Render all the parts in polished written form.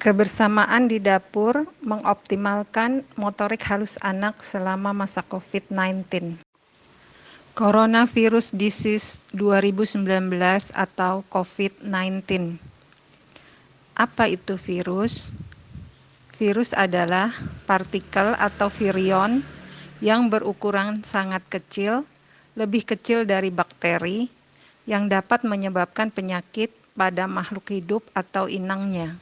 Kebersamaan di dapur mengoptimalkan motorik halus anak selama masa COVID-19. Coronavirus Disease 2019 atau COVID-19. Apa itu virus? Virus adalah partikel atau virion yang berukuran sangat kecil, lebih kecil dari bakteri, yang dapat menyebabkan penyakit pada makhluk hidup atau inangnya.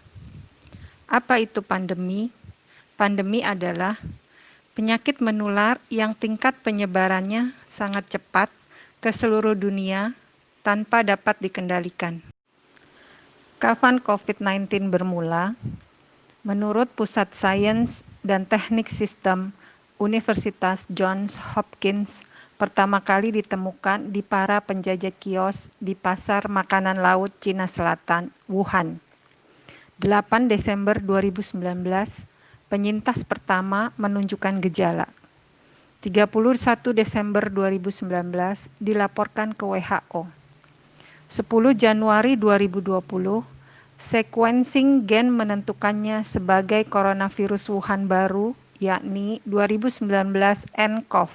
Apa itu pandemi? Pandemi adalah penyakit menular yang tingkat penyebarannya sangat cepat ke seluruh dunia tanpa dapat dikendalikan. Kapan COVID-19 bermula? Menurut Pusat Sains dan Teknik Sistem Universitas Johns Hopkins, pertama kali ditemukan di para penjajah kios di Pasar Makanan Laut Cina Selatan, Wuhan. 8 Desember 2019, penyintas pertama menunjukkan gejala. 31 Desember 2019 dilaporkan ke WHO. 10 Januari 2020, sequencing gen menentukannya sebagai coronavirus Wuhan baru, yakni 2019 nCoV.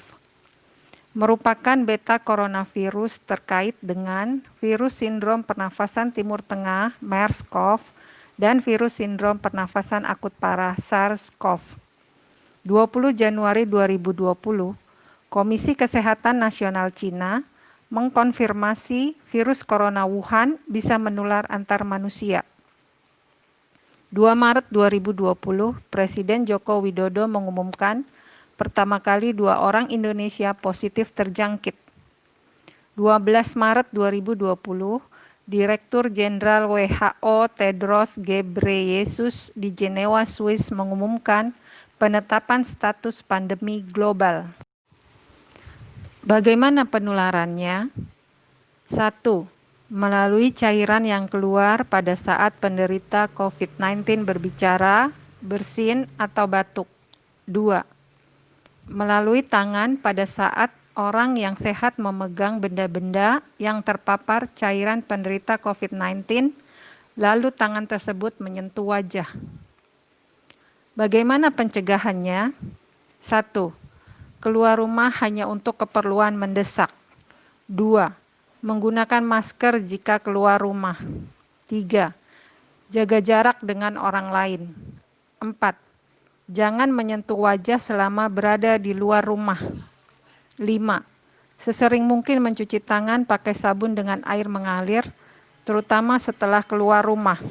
Merupakan beta coronavirus terkait dengan virus sindrom pernafasan Timur Tengah MERS-CoV dan virus sindrom pernafasan akut parah SARS-CoV. 20 Januari 2020, Komisi Kesehatan Nasional Cina mengkonfirmasi virus corona Wuhan bisa menular antar manusia. 2 Maret 2020, Presiden Joko Widodo mengumumkan pertama kali 2 orang Indonesia positif terjangkit. 12 Maret 2020, Direktur Jenderal WHO Tedros Ghebreyesus di Jenewa, Swiss mengumumkan penetapan status pandemi global. Bagaimana penularannya? 1. Melalui cairan yang keluar pada saat penderita COVID-19 berbicara, bersin, atau batuk. 2. Melalui tangan pada saat orang yang sehat memegang benda-benda yang terpapar cairan penderita COVID-19, lalu tangan tersebut menyentuh wajah. Bagaimana pencegahannya? 1. Keluar rumah hanya untuk keperluan mendesak. 2. Menggunakan masker jika keluar rumah. 3. Jaga jarak dengan orang lain. 4. Jangan menyentuh wajah selama berada di luar rumah. 5. Sesering mungkin mencuci tangan pakai sabun dengan air mengalir, terutama setelah keluar rumah.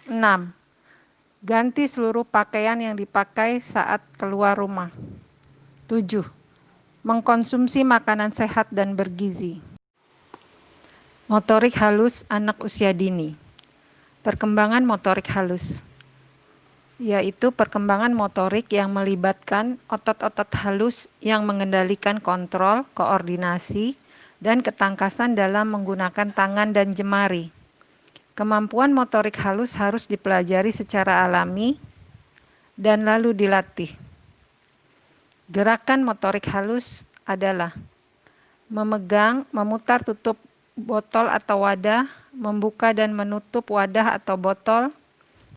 6. Ganti seluruh pakaian yang dipakai saat keluar rumah. 7. Mengkonsumsi makanan sehat dan bergizi. Motorik halus anak usia dini. Perkembangan motorik halus, yaitu perkembangan motorik yang melibatkan otot-otot halus yang mengendalikan kontrol, koordinasi, dan ketangkasan dalam menggunakan tangan dan jemari. Kemampuan motorik halus harus dipelajari secara alami dan lalu dilatih. Gerakan motorik halus adalah memegang, memutar tutup botol atau wadah, membuka dan menutup wadah atau botol,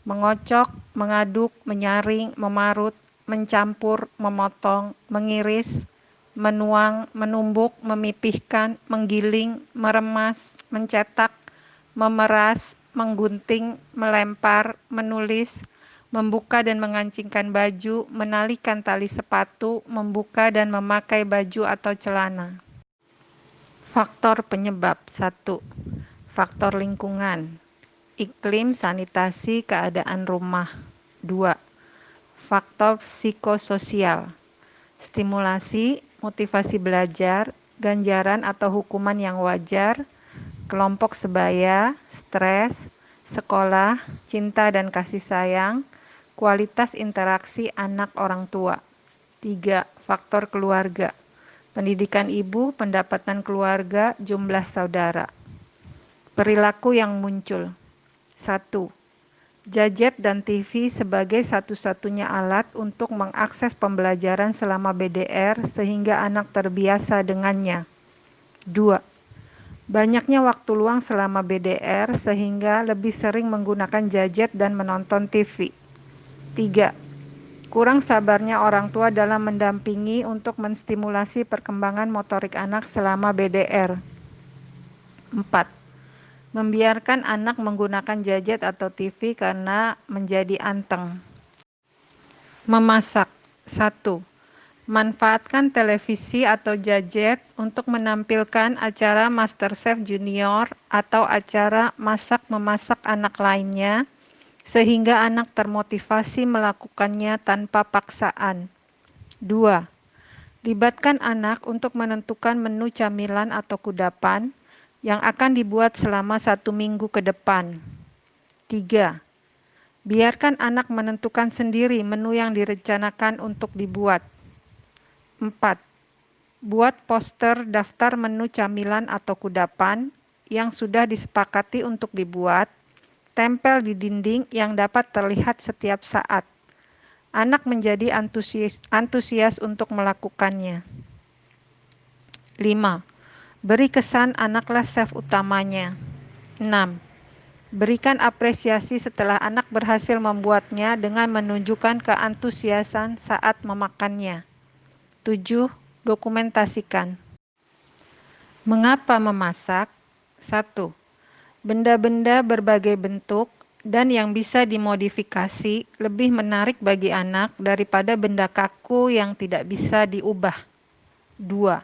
mengocok, mengaduk, menyaring, memarut, mencampur, memotong, mengiris, menuang, menumbuk, memipihkan, menggiling, meremas, mencetak, memeras, menggunting, melempar, menulis, membuka dan mengancingkan baju, menalikan tali sepatu, membuka dan memakai baju atau celana. Faktor penyebab. 1. Faktor lingkungan. Iklim, sanitasi, keadaan rumah. 2. Faktor psikososial. Stimulasi, motivasi belajar, ganjaran atau hukuman yang wajar, kelompok sebaya, stres, sekolah, cinta dan kasih sayang, kualitas interaksi anak orang tua. 3. Faktor keluarga. Pendidikan ibu, pendapatan keluarga, jumlah saudara. Perilaku yang muncul. 1. Gadget dan TV sebagai satu-satunya alat untuk mengakses pembelajaran selama BDR sehingga anak terbiasa dengannya. 2. Banyaknya waktu luang selama BDR sehingga lebih sering menggunakan gadget dan menonton TV. 3. Kurang sabarnya orang tua dalam mendampingi untuk menstimulasi perkembangan motorik anak selama BDR. 4. Membiarkan anak menggunakan gadget atau TV karena menjadi anteng. Memasak. 1. Manfaatkan televisi atau gadget untuk menampilkan acara MasterChef Junior atau acara masak-memasak anak lainnya, sehingga anak termotivasi melakukannya tanpa paksaan. 2. Libatkan anak untuk menentukan menu camilan atau kudapan yang akan dibuat selama 1 minggu ke depan. 3. Biarkan anak menentukan sendiri menu yang direncanakan untuk dibuat. 4. Buat poster daftar menu camilan atau kudapan yang sudah disepakati untuk dibuat, tempel di dinding yang dapat terlihat setiap saat. Anak menjadi antusias untuk melakukannya. 5. Beri kesan anaklah chef utamanya. 6. Berikan apresiasi setelah anak berhasil membuatnya dengan menunjukkan keantusiasan saat memakannya. 7. Dokumentasikan. Mengapa memasak? 1. Benda-benda berbagai bentuk dan yang bisa dimodifikasi lebih menarik bagi anak daripada benda kaku yang tidak bisa diubah. 2.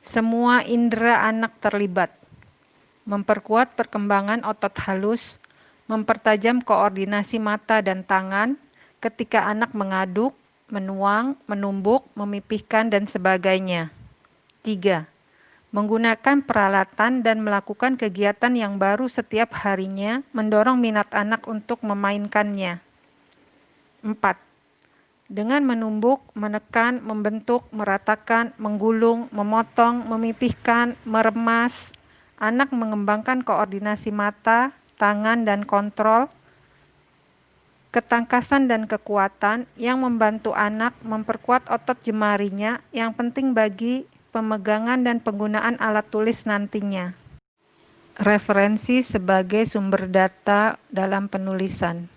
Semua indera anak terlibat. Memperkuat perkembangan otot halus, mempertajam koordinasi mata dan tangan ketika anak mengaduk, menuang, menumbuk, memipihkan, dan sebagainya. 3. Menggunakan peralatan dan melakukan kegiatan yang baru setiap harinya mendorong minat anak untuk memainkannya. 4. Dengan menumbuk, menekan, membentuk, meratakan, menggulung, memotong, memipihkan, meremas, anak mengembangkan koordinasi mata, tangan, dan kontrol, ketangkasan dan kekuatan yang membantu anak memperkuat otot jemarinya yang penting bagi pemegangan dan penggunaan alat tulis nantinya. Referensi sebagai sumber data dalam penulisan.